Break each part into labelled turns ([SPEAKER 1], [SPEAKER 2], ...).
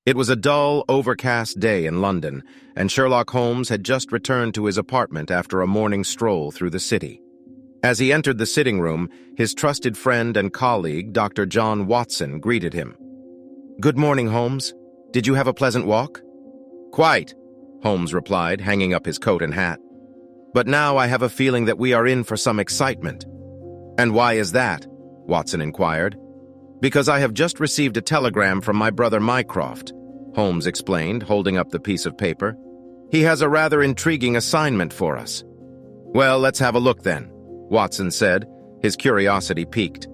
[SPEAKER 1] It was a dull, overcast day in London, and Sherlock Holmes had just returned to his apartment after a morning stroll through the city. As he entered the sitting room, his trusted friend and colleague, Dr. John Watson, greeted him. "Good morning, Holmes. Did you have a pleasant walk?" "Quite," Holmes replied, hanging up his coat and hat. "But now I have a feeling that we are in for some excitement." "And why is that?" Watson inquired. "Because I have just received a telegram from my brother Mycroft," Holmes explained, holding up the piece of paper. "He has a rather intriguing assignment for us." "Well, let's have a look then," Watson said, his curiosity piqued.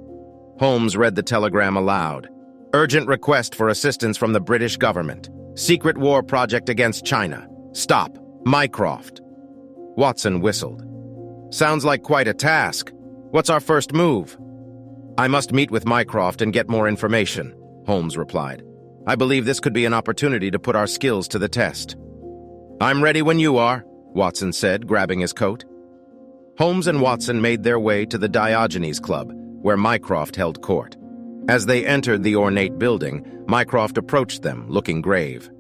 [SPEAKER 1] Holmes read the telegram aloud. "Urgent request for assistance from the British government. Secret war project against China. Stop. Mycroft." Watson whistled. "Sounds like quite a task. What's our first move?" "I must meet with Mycroft and get more information," Holmes replied. "I believe this could be an opportunity to put our skills to the test." "I'm ready when you are," Watson said, grabbing his coat. Holmes and Watson made their way to the Diogenes Club, where Mycroft held court. As they entered the ornate building, Mycroft approached them, looking grave.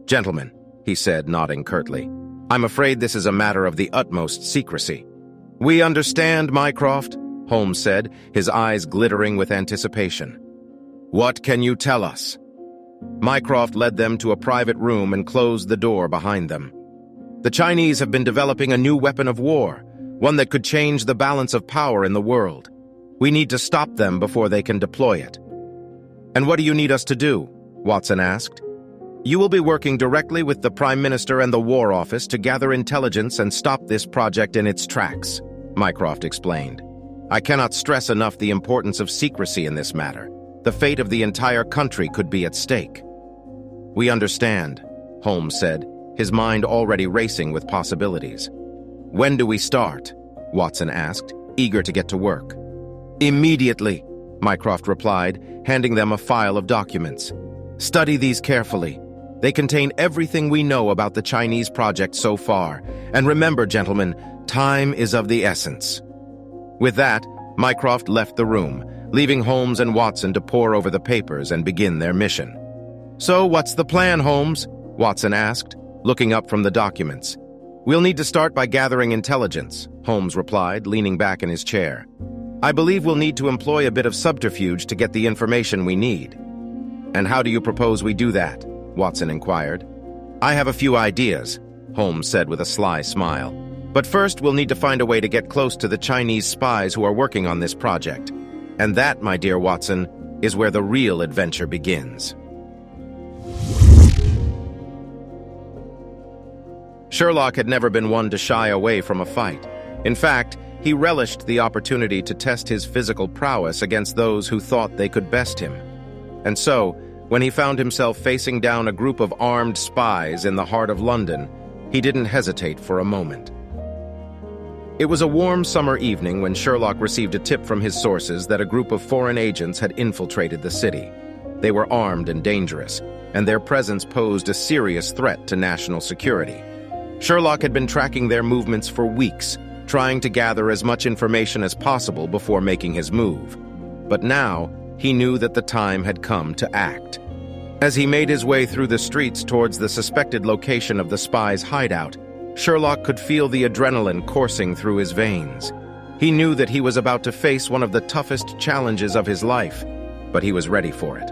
[SPEAKER 1] "Gentlemen," he said, nodding curtly, "I'm afraid this is a matter of the utmost secrecy." "We understand, Mycroft," Holmes said, his eyes glittering with anticipation. "What can you tell us?" Mycroft led them to a private room and closed the door behind them. "The Chinese have been developing a new weapon of war, one that could change the balance of power in the world. We need to stop them before they can deploy it." "And what do you need us to do?" Watson asked. "You will be working directly with the Prime Minister and the War Office to gather intelligence and stop this project in its tracks," Mycroft explained. "I cannot stress enough the importance of secrecy in this matter. The fate of the entire country could be at stake." "We understand," Holmes said, his mind already racing with possibilities. "When do we start?" Watson asked, eager to get to work. "Immediately," Mycroft replied, handing them a file of documents. "Study these carefully. They contain everything we know about the Chinese project so far. And remember, gentlemen, time is of the essence." With that, Mycroft left the room, leaving Holmes and Watson to pore over the papers and begin their mission. "So what's the plan, Holmes?" Watson asked, looking up from the documents. "We'll need to start by gathering intelligence," Holmes replied, leaning back in his chair. "I believe we'll need to employ a bit of subterfuge to get the information we need." "And how do you propose we do that?" Watson inquired. "I have a few ideas," Holmes said with a sly smile. "But first we'll need to find a way to get close to the Chinese spies who are working on this project. And that, my dear Watson, is where the real adventure begins." Sherlock had never been one to shy away from a fight. In fact, he relished the opportunity to test his physical prowess against those who thought they could best him. And so, when he found himself facing down a group of armed spies in the heart of London, he didn't hesitate for a moment. It was a warm summer evening when Sherlock received a tip from his sources that a group of foreign agents had infiltrated the city. They were armed and dangerous, and their presence posed a serious threat to national security. Sherlock had been tracking their movements for weeks, trying to gather as much information as possible before making his move. But now, he knew that the time had come to act. As he made his way through the streets towards the suspected location of the spies' hideout, Sherlock could feel the adrenaline coursing through his veins. He knew that he was about to face one of the toughest challenges of his life, but he was ready for it.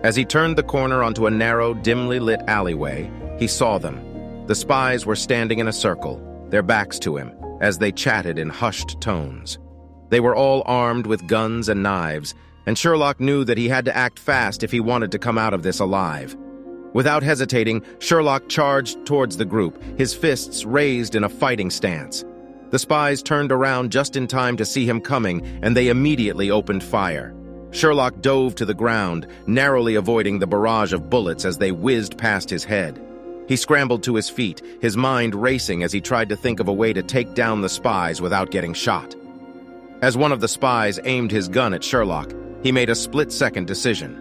[SPEAKER 1] As he turned the corner onto a narrow, dimly lit alleyway, he saw them. The spies were standing in a circle, their backs to him, as they chatted in hushed tones. They were all armed with guns and knives, and Sherlock knew that he had to act fast if he wanted to come out of this alive. Without hesitating, Sherlock charged towards the group, his fists raised in a fighting stance. The spies turned around just in time to see him coming, and they immediately opened fire. Sherlock dove to the ground, narrowly avoiding the barrage of bullets as they whizzed past his head. He scrambled to his feet, his mind racing as he tried to think of a way to take down the spies without getting shot. As one of the spies aimed his gun at Sherlock, he made a split-second decision.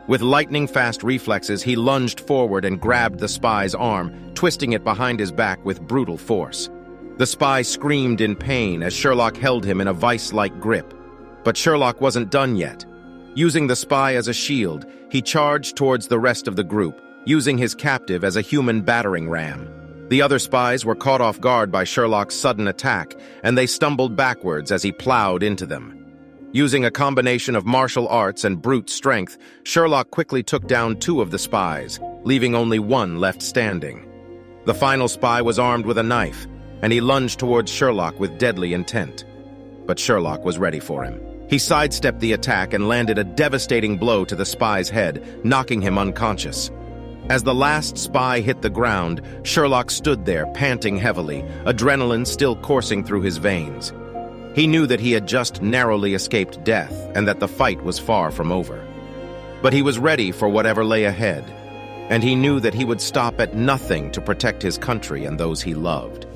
[SPEAKER 1] With lightning-fast reflexes, he lunged forward and grabbed the spy's arm, twisting it behind his back with brutal force. The spy screamed in pain as Sherlock held him in a vice-like grip. But Sherlock wasn't done yet. Using the spy as a shield, he charged towards the rest of the group, using his captive as a human battering ram. The other spies were caught off guard by Sherlock's sudden attack, and they stumbled backwards as he plowed into them. Using a combination of martial arts and brute strength, Sherlock quickly took down 2 of the spies, leaving only 1 left standing. The final spy was armed with a knife, and he lunged towards Sherlock with deadly intent. But Sherlock was ready for him. He sidestepped the attack and landed a devastating blow to the spy's head, knocking him unconscious. As the last spy hit the ground, Sherlock stood there, panting heavily, adrenaline still coursing through his veins. He knew that he had just narrowly escaped death and that the fight was far from over. But he was ready for whatever lay ahead, and he knew that he would stop at nothing to protect his country and those he loved.